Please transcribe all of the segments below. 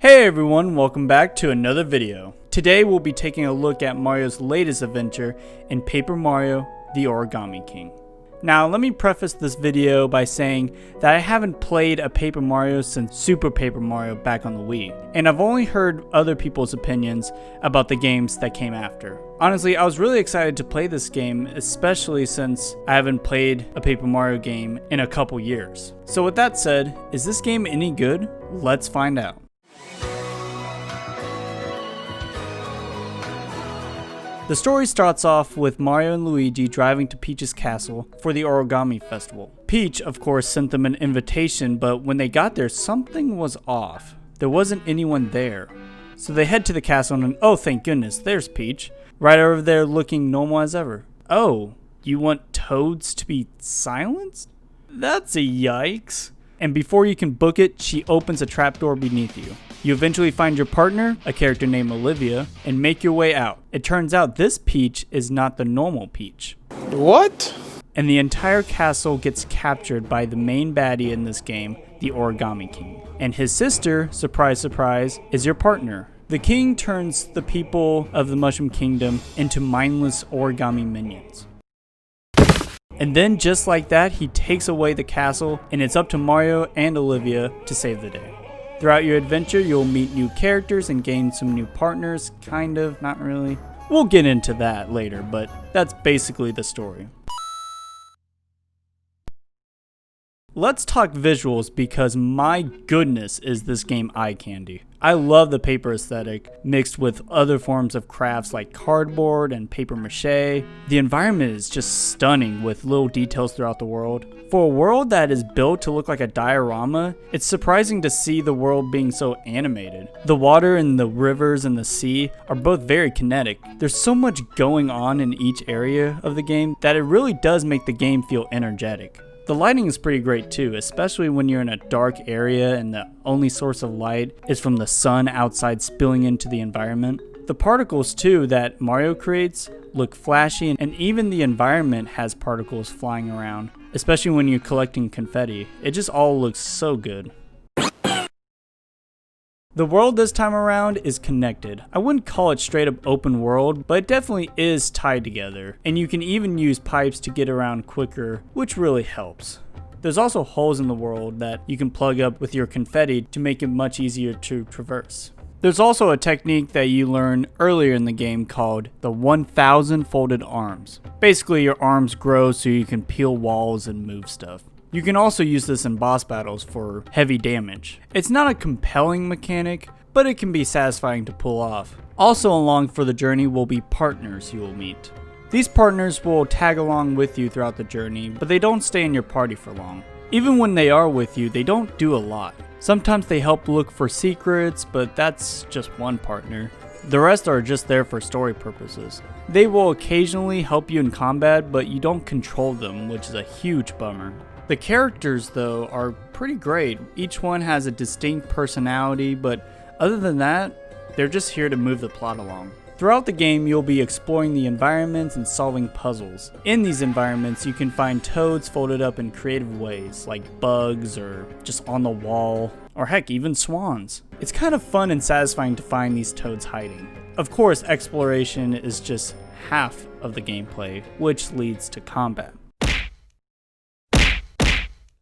Hey everyone, welcome back to another video. Today we'll be taking a look at Mario's latest adventure in Paper Mario: The Origami King. Now let me preface this video by saying that I haven't played a Paper Mario since Super Paper Mario back on the Wii, and I've only heard other people's opinions about the games that came after. Honestly, I was really excited to play this game, especially since I haven't played a Paper Mario game in a couple years. So with that said, is this game any good? Let's find out. The story starts off with Mario and Luigi driving to Peach's castle for the Origami festival. Peach, of course, sent them an invitation, but when they got there, something was off. There wasn't anyone there. So they head to the castle and oh, thank goodness, there's Peach, right over there looking normal as ever. Oh, you want Toads to be silenced? That's a yikes. And before you can book it, she opens a trapdoor beneath you. You eventually find your partner, a character named Olivia, and make your way out. It turns out this Peach is not the normal Peach. What? And the entire castle gets captured by the main baddie in this game, the Origami King. And his sister, surprise surprise, is your partner. The king turns the people of the Mushroom Kingdom into mindless origami minions. And then just like that, he takes away the castle, and it's up to Mario and Olivia to save the day. Throughout your adventure, you'll meet new characters and gain some new partners, kind of, not really. We'll get into that later, but that's basically the story. Let's talk visuals because my goodness is this game eye candy. I love the paper aesthetic mixed with other forms of crafts like cardboard and paper mache. The environment is just stunning with little details throughout the world. For a world that is built to look like a diorama, it's surprising to see the world being so animated. The water and the rivers and the sea are both very kinetic. There's so much going on in each area of the game that it really does make the game feel energetic. The lighting is pretty great too, especially when you're in a dark area and the only source of light is from the sun outside spilling into the environment. The particles too that Mario creates look flashy, and even the environment has particles flying around, especially when you're collecting confetti. It just all looks so good. The world this time around is connected. I wouldn't call it straight up open world, but it definitely is tied together. And you can even use pipes to get around quicker, which really helps. There's also holes in the world that you can plug up with your confetti to make it much easier to traverse. There's also a technique that you learn earlier in the game called the 1000 folded arms. Basically your arms grow so you can peel walls and move stuff. You can also use this in boss battles for heavy damage. It's not a compelling mechanic, but it can be satisfying to pull off. Also along for the journey will be partners you will meet. These partners will tag along with you throughout the journey, but they don't stay in your party for long. Even when they are with you, they don't do a lot. Sometimes they help look for secrets, but that's just one partner. The rest are just there for story purposes. They will occasionally help you in combat, but you don't control them, which is a huge bummer. The characters, though, are pretty great. Each one has a distinct personality, but other than that, they're just here to move the plot along. Throughout the game, you'll be exploring the environments and solving puzzles. In these environments, you can find toads folded up in creative ways, like bugs or just on the wall, or heck, even swans. It's kind of fun and satisfying to find these toads hiding. Of course, exploration is just half of the gameplay, which leads to combat.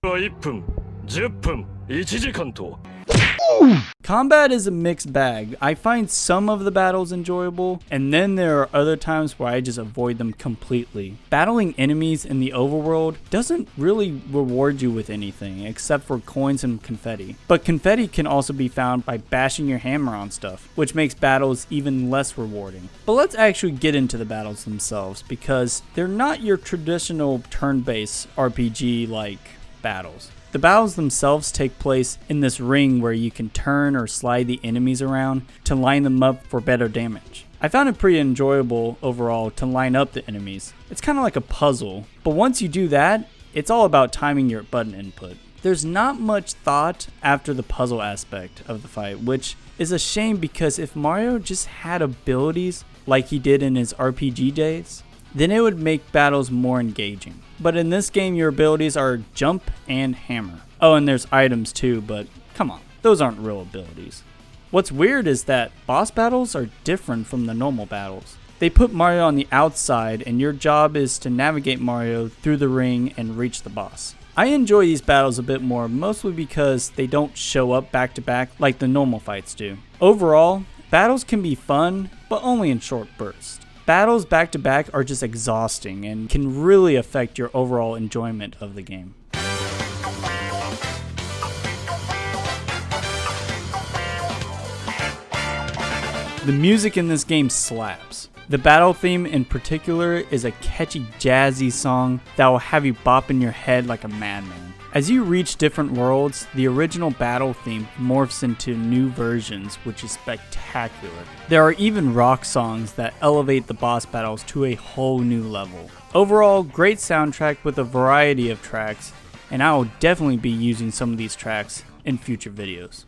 1分、10分、1時間と。 Combat is a mixed bag. I find some of the battles enjoyable, and then there are other times where I just avoid them completely. Battling enemies in the overworld doesn't really reward you with anything except for coins and confetti. But confetti can also be found by bashing your hammer on stuff, which makes battles even less rewarding. But let's actually get into the battles themselves because they're not your traditional turn-based RPG-like battles. The battles themselves take place in this ring where you can turn or slide the enemies around to line them up for better damage. I found it pretty enjoyable overall to line up the enemies. It's kind of like a puzzle, but once you do that, it's all about timing your button input. There's not much thought after the puzzle aspect of the fight, which is a shame because if Mario just had abilities like he did in his RPG days, then it would make battles more engaging. But in this game, your abilities are jump and hammer. Oh, and there's items too, but come on, those aren't real abilities. What's weird is that boss battles are different from the normal battles. They put Mario on the outside and your job is to navigate Mario through the ring and reach the boss. I enjoy these battles a bit more, mostly because they don't show up back to back like the normal fights do. Overall, battles can be fun, but only in short bursts. Battles back to back are just exhausting and can really affect your overall enjoyment of the game. The music in this game slaps. The battle theme in particular is a catchy jazzy song that will have you bopping your head like a madman. As you reach different worlds, the original battle theme morphs into new versions, which is spectacular. There are even rock songs that elevate the boss battles to a whole new level. Overall, great soundtrack with a variety of tracks, and I will definitely be using some of these tracks in future videos.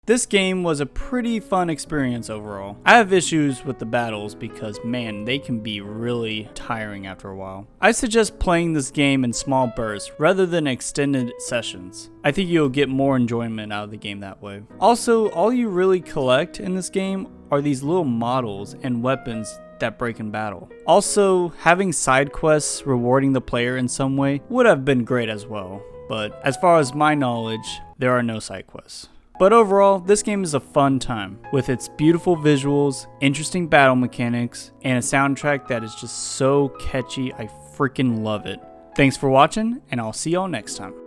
This game was a pretty fun experience overall. I have issues with the battles because man, they can be really tiring after a while. I suggest playing this game in small bursts rather than extended sessions. I think you'll get more enjoyment out of the game that way. Also, all you really collect in this game are these little models and weapons that break in battle. Also, having side quests rewarding the player in some way would have been great as well, but as far as my knowledge, there are no side quests. But overall, this game is a fun time, with its beautiful visuals, interesting battle mechanics, and a soundtrack that is just so catchy, I freaking love it. Thanks for watching, and I'll see y'all next time.